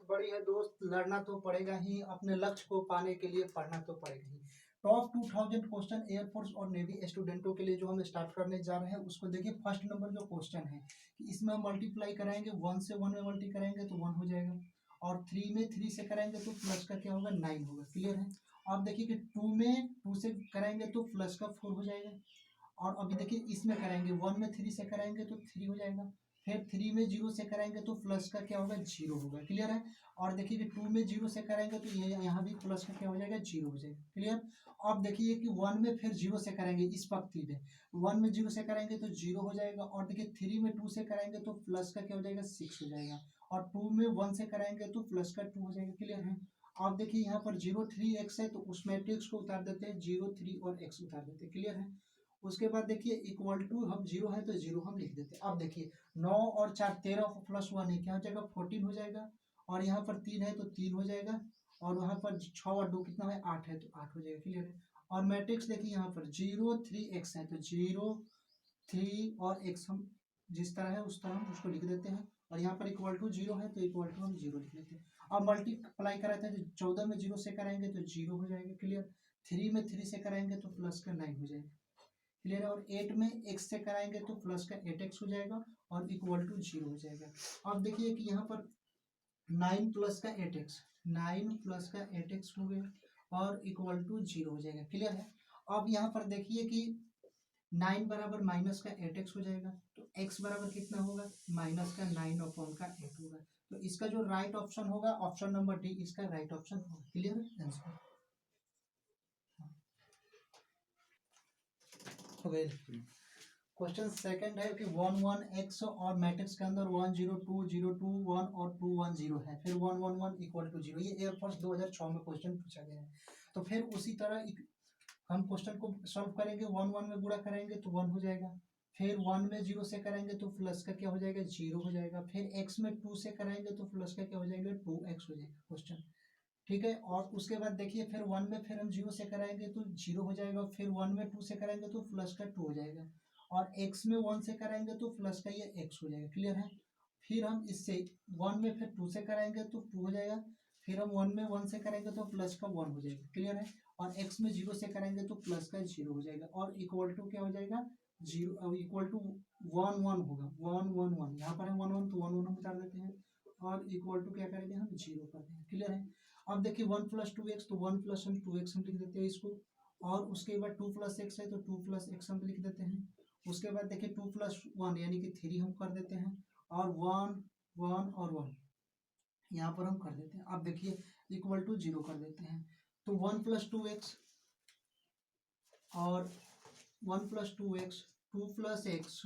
बड़ी है दोस्त, लड़ना तो पड़ेगा ही, अपने लक्ष्य को पाने के लिए पढ़ना तो पड़ेगा ही। टॉप 2000 क्वेश्चन एयरफोर्स और नेवी स्टूडेंटों के लिए जो हम स्टार्ट करने जा रहे हैं उसको देखिए। फर्स्ट नंबर जो क्वेश्चन है कि इसमें हम मल्टीप्लाई कराएंगे, 1 से 1 में मल्टी कराएंगे तो 1 हो जाएगा, और 3 में 3 से कराएंगे तो प्लस का क्या होगा 9 होगा। क्लियर है। आप देखिए कि 2 में 2 से कराएंगे तो प्लस का 4 हो जाएगा, और अभी देखिए इसमें कराएंगे 1 में 3 से कराएंगे तो 3 हो जाएगा, फिर 3 में 0 से कराएंगे तो प्लस का क्या होगा 0 होगा। क्लियर है। और देखिए कि 2 में 0 से कराएंगे तो ये यहाँ भी प्लस का क्या हो जाएगा 0 हो जाएगा। क्लियर। अब देखिए कि 1 में फिर 0 से कराएंगे, इस पंक्ति में 1 में 0 से कराएंगे तो 0 हो जाएगा, और देखिए 3 में 2 से कराएंगे तो प्लस का क्या हो जाएगा 6 हो जाएगा, और 2 में 1 से कराएंगे तो प्लस का 2 हो जाएगा। क्लियर है। अब देखिए यहाँ पर 0 3 x है तो उस मैट्रिक्स को उतार देते हैं, 0 3 और x उतार देते हैं। क्लियर है। उसके बाद देखिए इक्वल टू, हम 0 है तो 0 हम लिख देते हैं। अब देखिए 9 और 4 13 प्लस 1 है क्या हो जाएगा 14 हो जाएगा, और यहाँ पर 3 है तो 3 हो जाएगा, और वहाँ पर 6 और 2 कितना है 8 है तो 8 हो जाएगा। क्लियर है। और मैट्रिक्स देखिए यहाँ पर 0 3 x है तो 0 3 और x हम जिस तरह है उस तरह हम उसको लिख देते हैं, और यहाँ पर इक्वल टू 0 है तो इक्वल टू हम 0 लिख लेते हैं। अब मल्टीप्लाई कराते हैं तो 14 में 0 से कराएंगे तो 0 हो जाएगा। क्लियर। 3 में 3 से कराएंगे तो प्लस का 9 हो जाएगा। क्लियर है। और 8 में x से कराएंगे तो प्लस का 8x हो जाएगा, और इक्वल टू 0 हो जाएगा। अब देखिए कि यहाँ पर 9 प्लस का 8x, 9 प्लस का 8x हो गया, और इक्वल टू 0 हो जाएगा। क्लियर है। अब यहाँ पर देखिए कि 9 बराबर माइनस का 8x हो जाएगा, तो x बराबर कितना होगा माइनस का 9 अपॉन का 8 होगा। तो इसका जो राइट ऑप्शन होगा ऑप्शन नंबर डी इसका राइट ऑप्शन होगा। क्लियर है। आंसर हो गया। क्वेश्चन सेकंड है कि 1 1 x और मैट्रिक्स के अंदर 1 0 2 0 2 1 और 2 1 0 है, फिर 1 1 1 इक्वल टू 0। ये एयरफोर्स 2006 में क्वेश्चन पूछा गया है। तो फिर उसी तरह हम क्वेश्चन को सॉल्व करेंगे। 1 1 में गुणा करेंगे तो 1 हो जाएगा, फिर 1 में 0 से कराएंगे तो प्लस का क्या हो जाएगा 0 हो जाएगा, फिर x में 2 से कराएंगे तो प्लस का क्या हो जाएगा 2x हो जाएगा क्वेश्चन। ठीक है। और उसके बाद देखिए फिर 1 में फिर हम 0 से कराएंगे तो 0 हो जाएगा, फिर 1 में 2 से कराएंगे तो प्लस का 2 हो जाएगा, और x में 1 से कराएंगे तो प्लस का ये x हो जाएगा। क्लियर है। फिर हम इससे 1 में फिर 2 से कराएंगे तो 2 हो जाएगा, फिर हम 1 में 1 से कराएंगे तो प्लस का 1 हो जाएगा। क्लियर है। और x में 0 से कराएंगे तो प्लस का 0 हो जाएगा, और इक्वल टू क्या हो जाएगा 0 इक्वल टू 1 1 होगा 1 1 1, यहाँ पर है 1 1 तो 1 1 हम उतार देते हैं, और इक्वल टू क्या करेंगे हम 0 कर देंगे। क्लियर है। अब देखिए 1 प्लस 2x तो 1 प्लस हम 2x हम लिख देते हैं इसको, और उसके बाद 2 प्लस x है तो 2 प्लस x हम लिख देते हैं। उसके बाद देखिए 2 प्लस 1 यानी कि 3 हम कर देते हैं, और 1 1 और 1 यहाँ पर हम कर देते हैं। अब देखिए इक्वल टू 0 कर देते हैं, तो 1 प्लस 2x और 1 प्लस 2x 2 प्लस x,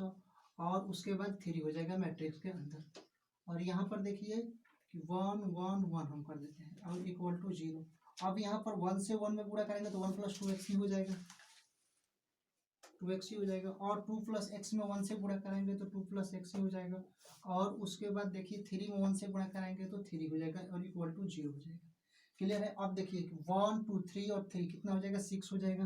और उसके बाद 3 हो जाएगा मैट्रिक्स के अंदर, और यहाँ पर देखिए कि 1 1 1 हम कर देते हैं, और इक्वल टू 0। अब यहाँ पर 1 से 1 में गुणा करेंगे तो 1 प्लस 2x ही हो जाएगा, 2x ही हो जाएगा, और 2 प्लस x में 1 से गुणा करेंगे तो 2 प्लस x ही हो जाएगा, और उसके बाद देखिए 3 में 1 से गुणा करेंगे तो 3 हो जाएगा, और इक्वल टू 0 हो जाएगा। क्लियर है। अब देखिए 1 2 3 और 3 कितना हो जाएगा 6 हो जाएगा,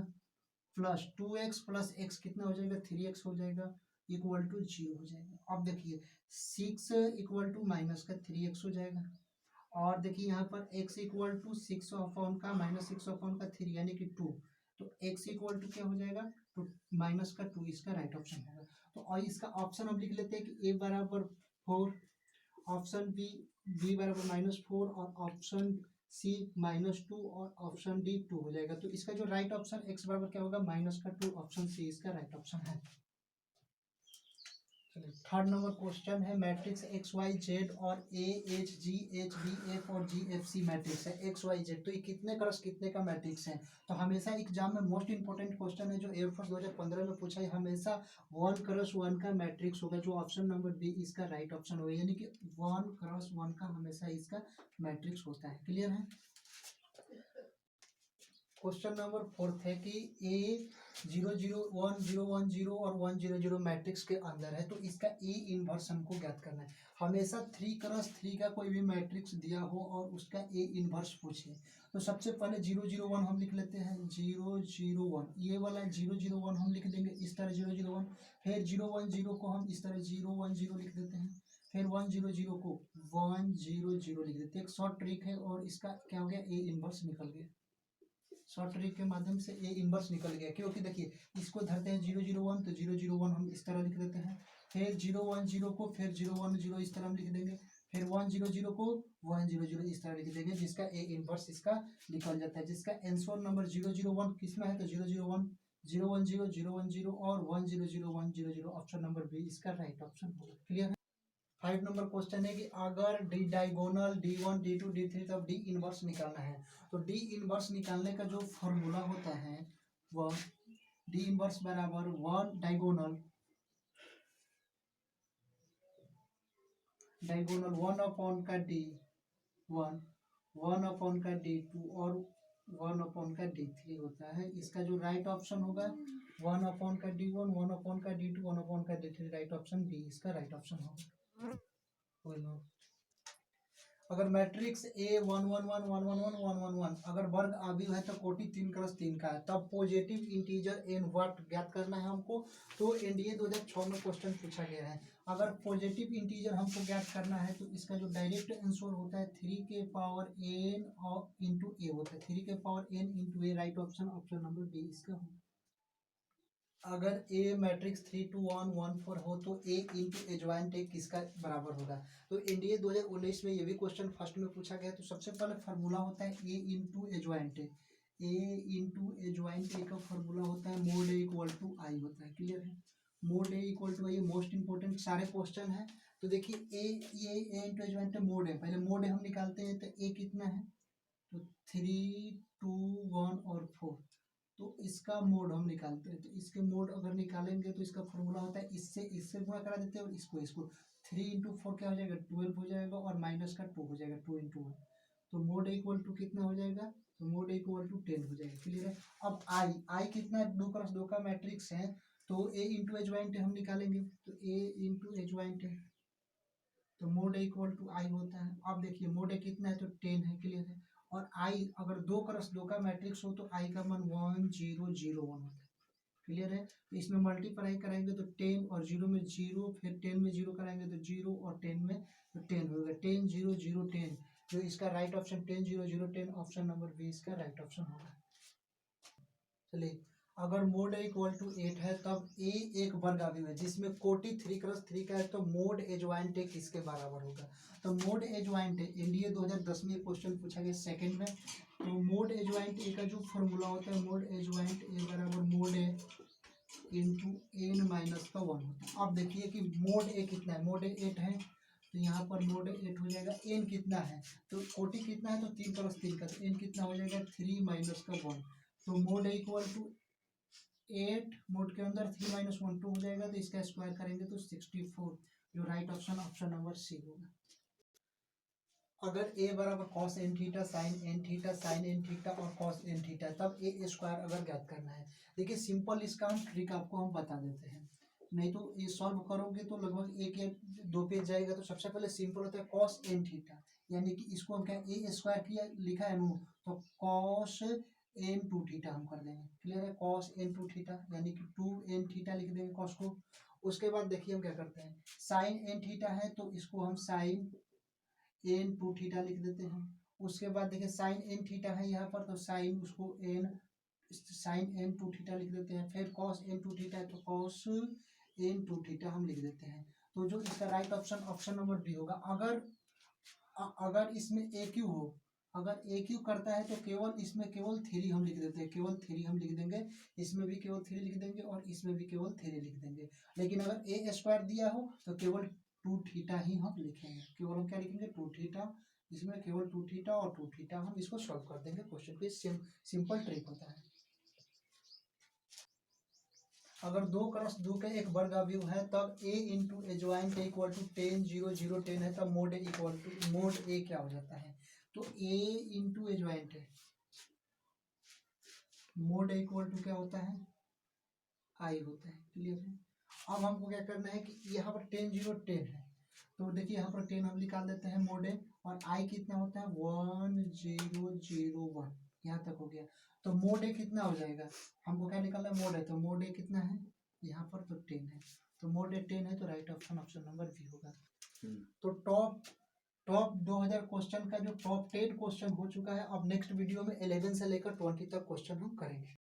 प्लस 2x प्लस x कितना हो जाएगा 3x हो जाएगा, इक्वल टू 0 हो जाएगा। अब देखिए 6 इक्वल टू माइनस का 3x हो जाएगा, और देखिए यहाँ पर x इक्वल टू 6 अपॉन का माइनस 6 अपॉन का 3 यानी कि 2, तो x इक्वल टू क्या हो जाएगा तो माइनस का 2 इसका राइट ऑप्शन होगा। तो और इसका ऑप्शन हम लिख लेते हैं कि a बराबर 4, ऑप्शन b बराबर -4, और ऑप्शन सी -2, और ऑप्शन डी 2 हो जाएगा। तो इसका जो राइट ऑप्शन x बराबर क्या होगा -2, ऑप्शन सी इसका राइट ऑप्शन है। थर्ड नंबर क्वेश्चन है मैट्रिक्स एक्स वाई जेड और A H G H B F और जी एफ सी मैट्रिक्स है एक्स वाई जेड। तो ये कितने क्रॉस कितने का मैट्रिक्स है। तो हमेशा एग्जाम में मोस्ट इंपॉर्टेंट क्वेश्चन है जो एयरफोर्स 2015 में पूछा है, हमेशा 1 क्रॉस 1 का मैट्रिक्स होगा, जो ऑप्शन नंबर बी इसका राइट ऑप्शन होगा, यानी कि 1 क्रॉस 1 का हमेशा इसका मैट्रिक्स होता है। क्लियर है। क्वेश्चन नंबर 4 है कि ए 0 0 1 0 1 0 और 1 0 0 मैट्रिक्स के अंदर है, तो इसका ए इनवर्स हमको ज्ञात करना है। हमेशा 3 क्रॉस 3 का कोई भी मैट्रिक्स दिया हो और उसका ए इनवर्स पूछे, तो सबसे पहले 0 0 1 हम लिख लेते हैं, 0 0 1 ये वाला 0 0 1 हम लिख देंगे इस तरह 0 0 1, फिर 0 1 0 को हम इस तरह 0 1 0 लिख देते हैं, फिर 100 को 100 लिख देते हैं। एक शॉर्ट ट्रिक है और इसका क्या हो गया, ए इनवर्स निकल गया। शॉर्ट ट्रिक के माध्यम से ए इनवर्स निकल गया, क्योंकि देखिए इसको धरते हैं 001 तो 001 हम इस तरह लिख देते हैं, फिर 010 को फिर 010 इस तरह हम लिख देंगे, फिर 100 को 100 इस तरह लिख देंगे, जिसका ए इनवर्स इसका निकल जाता है। जिसका आंसर नंबर 001 किसमें है तो 001 010 010 और 100 ऑप्शन नंबर बी इसका राइट ऑप्शन होगा। क्लियर है। 5 नंबर क्वेश्चन है कि अगर D diagonal D1 D2 D3 तब डी इनवर्स निकालना है, तो डी इनवर्स निकालने का जो फॉर्मूला होता है वह डी इनवर्स बराबर 1 डायगोनल 1 अपॉन का D1 1 अपॉन का D2 और 1 अपॉन का D3 होता है। इसका जो राइट ऑप्शन होगा 1 अपॉन का D1 1 अपॉन का D2 1 अपॉन का D3, राइट ऑप्शन बी इसका राइट ऑप्शन होगा। अगर मैट्रिक्स ए 1 1 1 1 1 1 1 1 1 अगर वर्ग अवयव है तो कोटि 3x3 का है, तब पॉजिटिव इंटीजर एन व्हाट ज्ञात करना है हमको। तो एनडीए 2006 में क्वेश्चन पूछा गया है। अगर पॉजिटिव इंटीजर हमको ज्ञात करना है तो इसका जो डायरेक्ट आंसर होता है 3 के पावर एन और इंटू ए होता है, 3 के power n into a, right option option number B इसका होगा। अगर ए मैट्रिक्स 3 2 1 1 4 हो तो ए इंटू एजवाइंट ए किसका बराबर होगा। तो एनडीए 2019 में ये भी क्वेश्चन फर्स्ट में पूछा गया। तो सबसे पहले फार्मूला होता है ए इंटू एजवाइंट ए, ए इंटू एजवाइंट ए का फार्मूला होता है mod A equal to I होता है। क्लियर है। Mod A equal to I most important सारे क्वेश्चन है। तो देखिए ए इंटू एजवाइंट मोड है, पहले मोड ए हम निकालते हैं। तो ए कितना है तो 3 2 1 और 4, तो इसका मोड हम निकालते हैं। तो इसके मोड अगर निकालेंगे तो इसका फॉर्मूला होता है इससे गुणा करा देते हैं और इसको 3 इंटू 4 क्या हो जाएगा 12 हो जाएगा और माइनस का 2 हो जाएगा 2 इंटू 1, तो मोड इक्वल टू कितना हो जाएगा तो मोड इक्वल टू 10 हो जाएगा। क्लियर है। अब आई कितना है 2x2 का मैट्रिक्स है, तो ए इंटू एजवाइंट हम निकालेंगे। तो ए इंटू एजवाइंट है तो मोड इक्वल टू आई होता है। अब देखिए मोड ए कितना है तो 10 है। क्लियर है। और आई अगर 2x2 का मैट्रिक्स हो तो आई का मान 1 0 0 1 होता है। क्लियर है। तो इसमें मल्टीप्लाई कराएंगे तो 10 और 0 में 0, फिर 10 में 0 कराएंगे तो 0 और 10 में तो 10 होगा। 10 0 0 10, जो इसका right option 10 0 0 10 option number B इसका राइट ऑप्शन होगा। चलिए, अगर मोड इक्वल टू 8 है तब ए एक वर्ग अवयव है जिसमें कोटि 3x3 का है, तो मोड एजवाइंट ए किसके बराबर होगा। तो मोड एजवाइंट ए एनडीए 2010 में क्वेश्चन पूछा गया सेकंड में। तो मोड एजवाइंट ए का जो फॉर्मूला होता है मोड एजवाइंट ए बराबर मोड ए इंटू एन माइनस का 1 होता है। अब देखिए कि मोड ए कितना है, मोड ए 8 है तो यहाँ पर मोड 8 हो जाएगा। एन कितना है तो कोटि कितना है तो 3x3 का, तो एन कितना हो जाएगा 3 माइनस का 1, तो मोड इक्वल टू 8 मोड के अंदर 3 माइनस 1 2 हो जाएगा, तो इसका स्क्वायर करेंगे तो 64, जो right option option number C होगा। अगर ए बराबर cos n theta sine n theta और कॉस एन थीटा, तब ए स्क्वायर अगर ज्ञात करना है। देखिए सिंपल इसका हम ट्रिक आपको हम बता देते हैं, नहीं तो ये सॉल्व करोगे तो लगभग एक या दो पेज जाएगा। तो सबसे पहले सिंपल होता है कॉस एन थीटा, यानी कि इसको हम क्या ए स्क्वायर किया लिखा है नो, तो कॉस एन 2 थीटा हम कर देंगे। क्लियर है। कॉस एन 2 थीटा यानी कि 2 एन थीटा लिख देंगे कॉस को। उसके बाद देखिए हम क्या करते हैं, साइन एन थीटा है तो इसको हम साइन एन 2 थीटा लिख देते हैं। उसके बाद देखिए साइन एन थीटा है यहाँ पर, तो साइन उसको एन साइन एन 2 थीटा लिख देते हैं। फिर कॉस एन 2 थीटा है तो कॉस एन 2 थीटा हम लिख देते हैं। तो जो इसका right option option number B होगा। अगर इसमें ए क्यू हो, अगर ए क्यू करता है तो केवल इसमें केवल 3 हम लिख देते हैं, केवल 3 हम लिख देंगे। इसमें भी केवल 3 लिख देंगे और इसमें भी केवल 3 लिख देंगे। लेकिन अगर ए स्क्वायर दिया हो तो केवल 2 थीटा ही हम लिखेंगे। केवल हम क्या लिखेंगे 2 थीटा, इसमें केवल 2 थीटा और 2 थीटा हम इसको सॉल्व कर देंगे। क्वेश्चन पे सिंपल ट्रिक होता है। अगर 2x2 के एक वर्ग अवयव है तब a into adjoint equal to 10 0 0 10 है, तब mod A equal to mod a क्या हो जाता है तो a इंटू एजवाइंट है, मोड ए इक्वल टू क्या होता है आई होता है। क्लियर है। अब हमको क्या करना है कि यहाँ पर 10 0 10 है, तो देखिए यहाँ पर 10 हम निकाल देते हैं मोड ए, और आई कितना होता है 1 0 0 1, यहाँ तक हो गया। तो मोड ए कितना हो जाएगा, हमको क्या निकालना है मोड ए, तो मोड ए कितना है यहाँ पर तो 10 है, तो मोड ए 10 है तो right option option number B होगा। तो टॉप टॉप 2000 क्वेश्चन का जो टॉप 10 क्वेश्चन हो चुका है, अब नेक्स्ट वीडियो में 11 से लेकर 20 तक क्वेश्चन हम करेंगे।